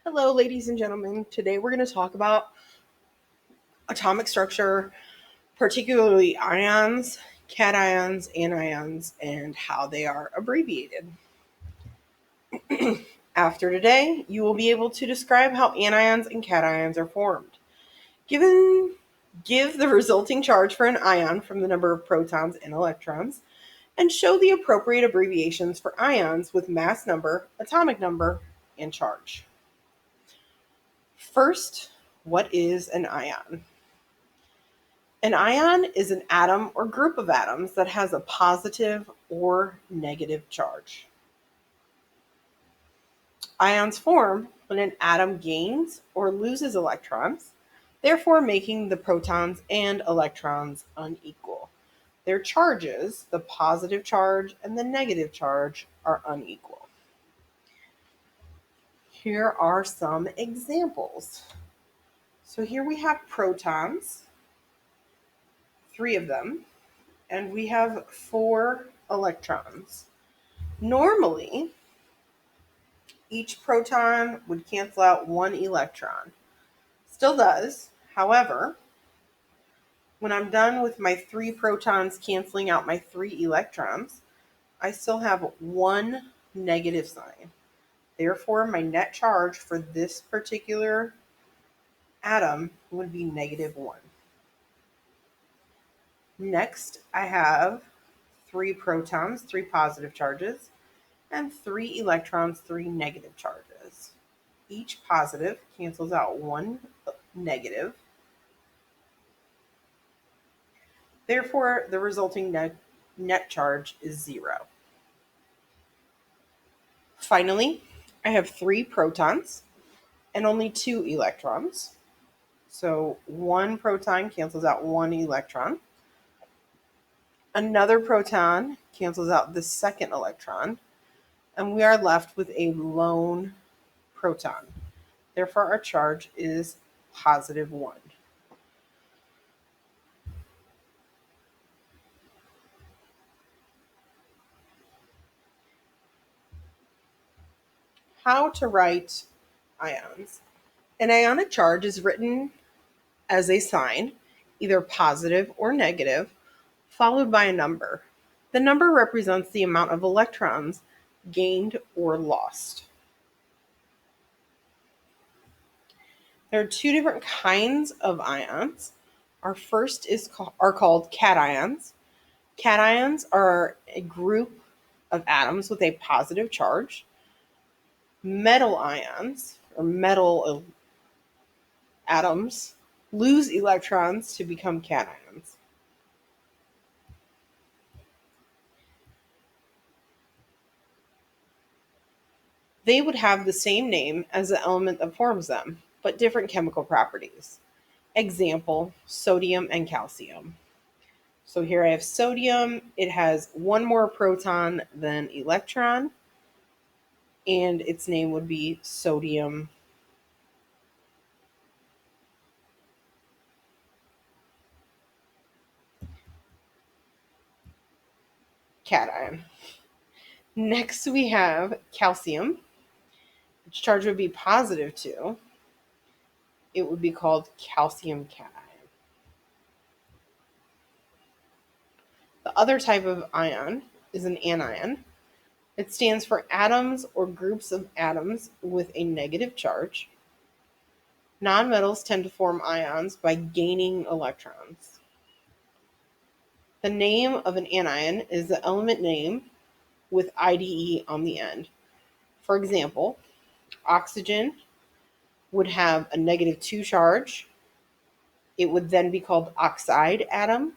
Hello, ladies and gentlemen. Today we're going to talk about atomic structure, particularly ions, cations, anions, and how they are abbreviated. After today, you will be able to describe how anions and cations are formed. Given Give the resulting charge for an ion from the number of protons and electrons, and show the appropriate abbreviations for ions with mass number, atomic number, and charge. First, what is an ion? An ion is an atom or group of atoms that has a positive or negative charge. Ions form when an atom gains or loses electrons, therefore making the protons and electrons unequal. Their charges, the positive charge and the negative charge, are unequal. Here are some examples. So here we have protons, 3 of them, and we have 4 electrons. Normally, each proton would cancel out 1 electron. Still does. However, when I'm done with my 3 protons canceling out my 3 electrons, I still have 1 negative sign. Therefore, my net charge for this particular atom would be -1. Next, I have 3 protons, 3 positive charges, and 3 electrons, 3 negative charges. Each positive cancels out 1 negative. Therefore, the resulting net charge is 0. Finally, I have 3 protons and only 2 electrons. So 1 proton cancels out 1 electron. Another proton cancels out the second electron, and we are left with a lone proton. Therefore, our charge is +1. How to write ions. An ionic charge is written as a sign, either positive or negative, followed by a number. The number represents the amount of electrons gained or lost. There are 2 different kinds of ions. Our first are called cations. Cations are a group of atoms with a positive charge. Metal ions, or metal atoms, lose electrons to become cations. They would have the same name as the element that forms them, but different chemical properties. Example, sodium and calcium. So here I have sodium. It has 1 more proton than electron, and its name would be sodium cation. Next we have calcium, which charge would be +2. It would be called calcium cation. The other type of ion is an anion. It stands for atoms or groups of atoms with a negative charge. Nonmetals tend to form ions by gaining electrons. The name of an anion is the element name with IDE on the end. For example, oxygen would have a -2 charge. It would then be called oxide atom.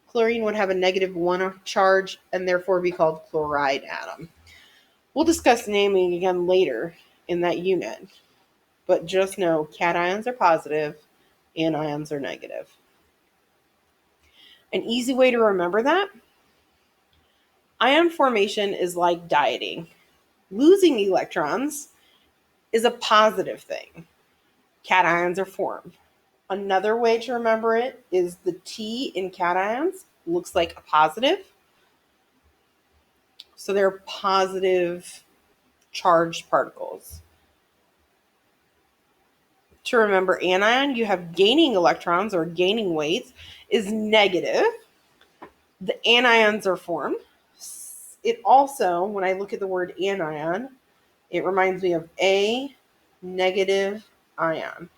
Chlorine would have a -1 charge and therefore be called chloride atom. We'll discuss naming again later in that unit, but just know cations are positive, anions are negative. An easy way to remember that: ion formation is like dieting. Losing electrons is a positive thing. Cations are formed. Another way to remember it is the T in cations looks like a positive. So they're positive charged particles. to remember anion, you have gaining electrons or gaining weights is negative. The anions are formed. It also, when I look at the word anion, it reminds me of a negative ion.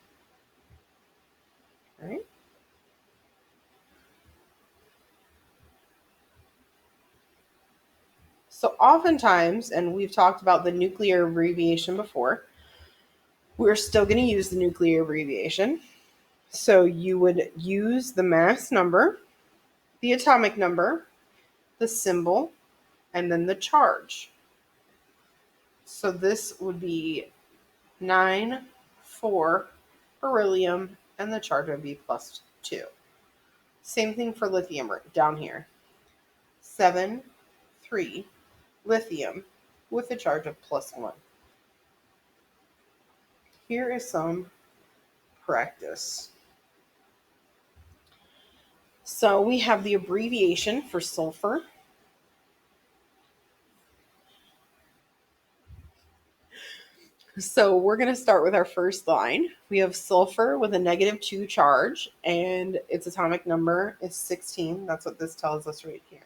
All right. So oftentimes, and we've talked about the nuclear abbreviation before, we're still going to use the nuclear abbreviation. So you would use the mass number, the atomic number, the symbol, and then the charge. So this would be 9, 4, beryllium, and the charge would be +2. Same thing for lithium down here. 7, 3, lithium, with a charge of +1. Here is some practice. So we have the abbreviation for sulfur. So we're going to start with our first line. We have sulfur with a -2 charge, and its atomic number is 16. That's what this tells us right here.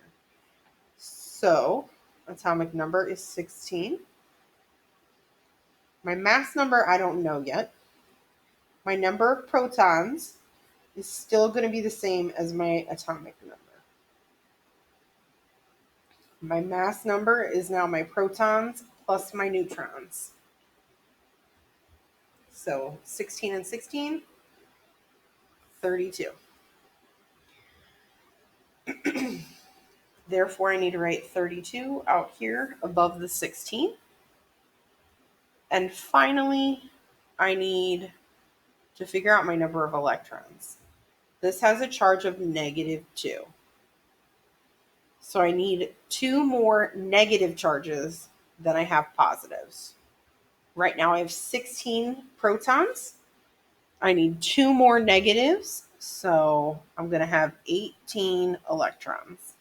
So atomic number is 16. My mass number, I don't know yet. My number of protons is still going to be the same as my atomic number. My mass number is now my protons plus my neutrons. So 16 and 16, 32. Therefore, I need to write 32 out here above the 16. And finally, I need to figure out my number of electrons. This has a charge of -2. So I need 2 more negative charges than I have positives. Right now I have 16 protons. I need 2 more negatives, so I'm going to have 18 electrons.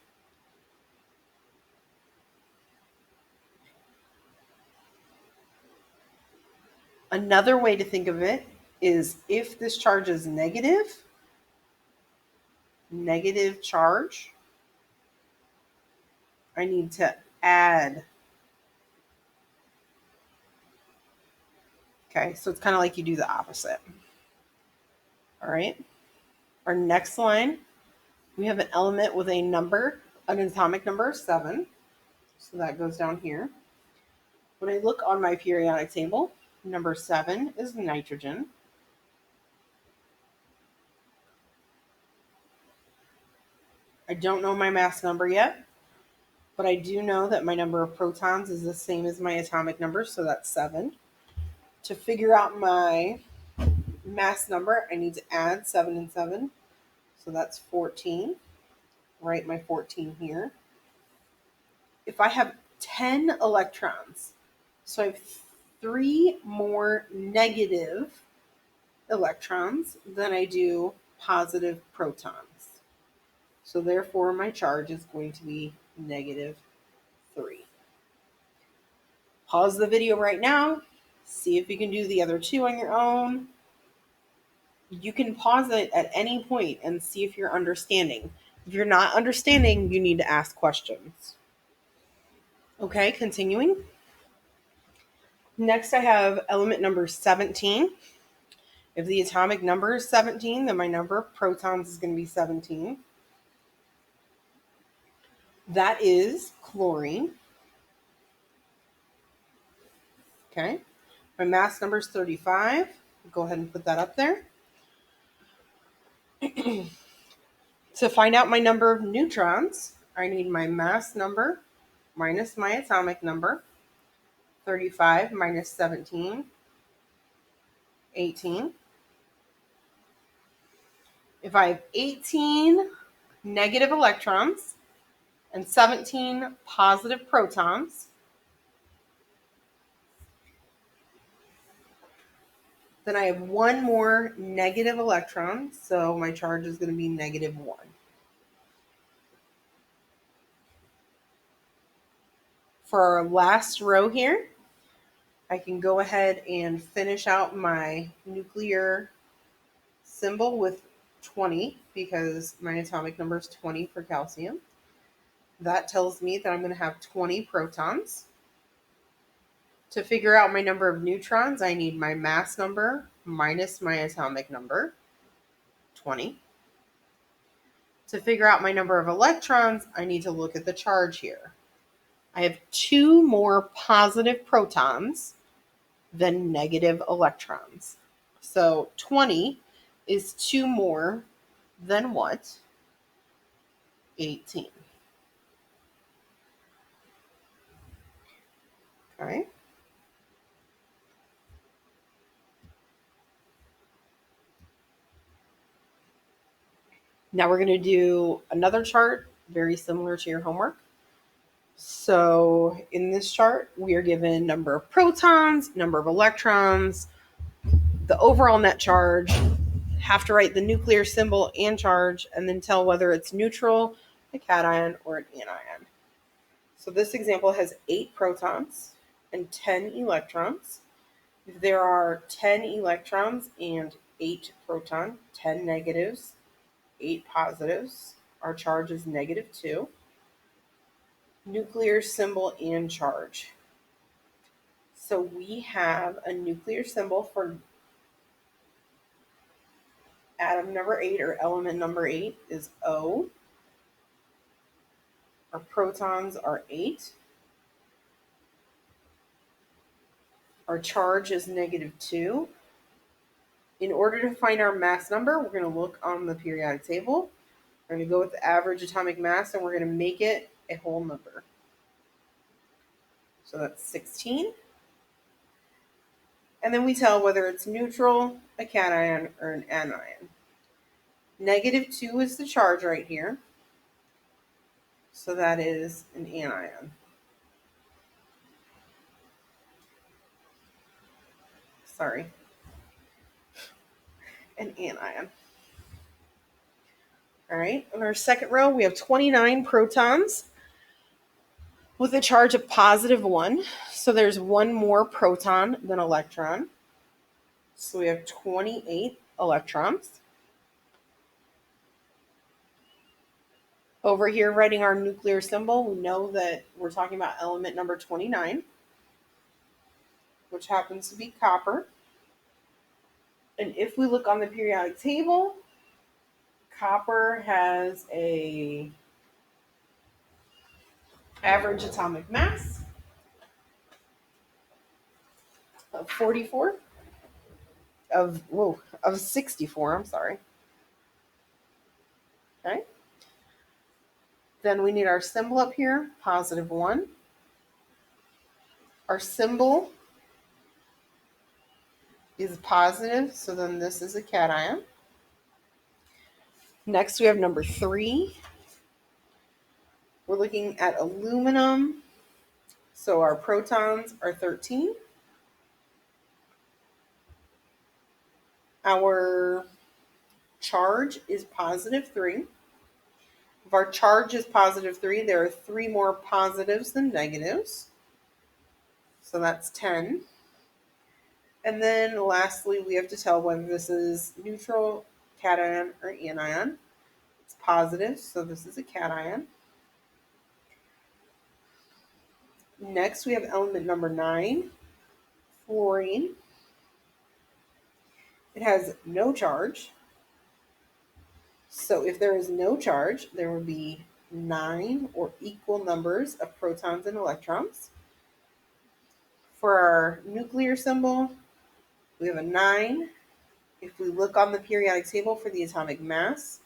Another way to think of it is if this charge is negative charge, I need to add. Okay, so it's kind of like you do the opposite. All right. Our next line, we have an element with a number, an atomic number of 7. So that goes down here. When I look on my periodic table, number 7 is nitrogen. I don't know my mass number yet, but I do know that my number of protons is the same as my atomic number, so that's 7. To figure out my mass number, I need to add 7 and 7, so that's 14. Write my 14 here. If I have 10 electrons, so I have 3 more negative electrons than I do positive protons. So therefore, my charge is going to be -3. Pause the video right now. See if you can do the other 2 on your own. You can pause it at any point and see if you're understanding. If you're not understanding, you need to ask questions. Okay, continuing. Next, I have element number 17. If the atomic number is 17, then my number of protons is going to be 17. That is chlorine. Okay. My mass number is 35. Go ahead and put that up there. To find out my number of neutrons, I need my mass number minus my atomic number. 35 minus 17, 18. If I have 18 negative electrons and 17 positive protons, then I have 1 more negative electron, so my charge is going to be -1. For our last row here, I can go ahead and finish out my nuclear symbol with 20 because my atomic number is 20 for calcium. That tells me that I'm going to have 20 protons. To figure out my number of neutrons, I need my mass number minus my atomic number, 20. To figure out my number of electrons, I need to look at the charge here. I have 2 more positive protons than negative electrons. So 20 is 2 more than what? 18. Okay. Now we're going to do another chart very similar to your homework. So in this chart, we are given number of protons, number of electrons, the overall net charge, have to write the nuclear symbol and charge, and then tell whether it's neutral, a cation, or an anion. So this example has 8 protons and 10 electrons. If there are 10 electrons and 8 protons, 10 negatives, 8 positives, our charge is -2. Nuclear symbol and charge. So we have a nuclear symbol for atom number 8 or element number 8 is O. Our protons are 8. Our charge is -2. In order to find our mass number, we're going to look on the periodic table. We're going to go with the average atomic mass and we're going to make it a whole number. So that's 16. And then we tell whether it's neutral, a cation, or an anion. -2 is the charge right here. So that is an anion. Sorry. An anion. All right. On our second row, we have 29 protons with a charge of +1. So there's 1 more proton than electron. So we have 28 electrons. Over here, writing our nuclear symbol, we know that we're talking about element number 29, which happens to be copper. And if we look on the periodic table, copper has a average atomic mass of 44 of 64, I'm sorry. Okay. Then we need our symbol up here, +1. Our symbol is positive, so then this is a cation. Next we have number 3. We're looking at aluminum. So our protons are 13. Our charge is +3. If our charge is +3, there are 3 more positives than negatives. So that's 10. And then lastly, we have to tell whether this is neutral, cation, or anion. It's positive, so this is a cation. Next, we have element number 9, fluorine. It has no charge. So if there is no charge, there will be 9 or equal numbers of protons and electrons. For our nuclear symbol, we have a 9. If we look on the periodic table for the atomic mass,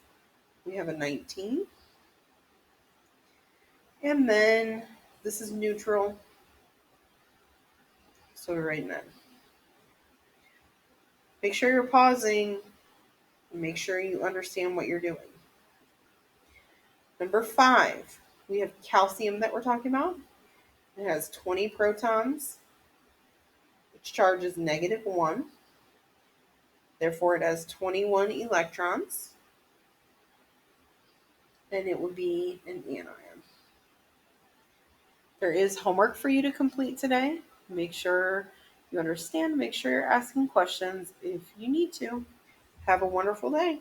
we have a 19. And then this is neutral, so we're writing that. Make sure you're pausing. Make sure you understand what you're doing. Number 5, we have calcium that we're talking about. It has 20 protons. Its charge is -1. Therefore, it has 21 electrons. And it would be an anion. There is homework for you to complete today. Make sure You understand? Make sure you're asking questions if you need to. Have a wonderful day.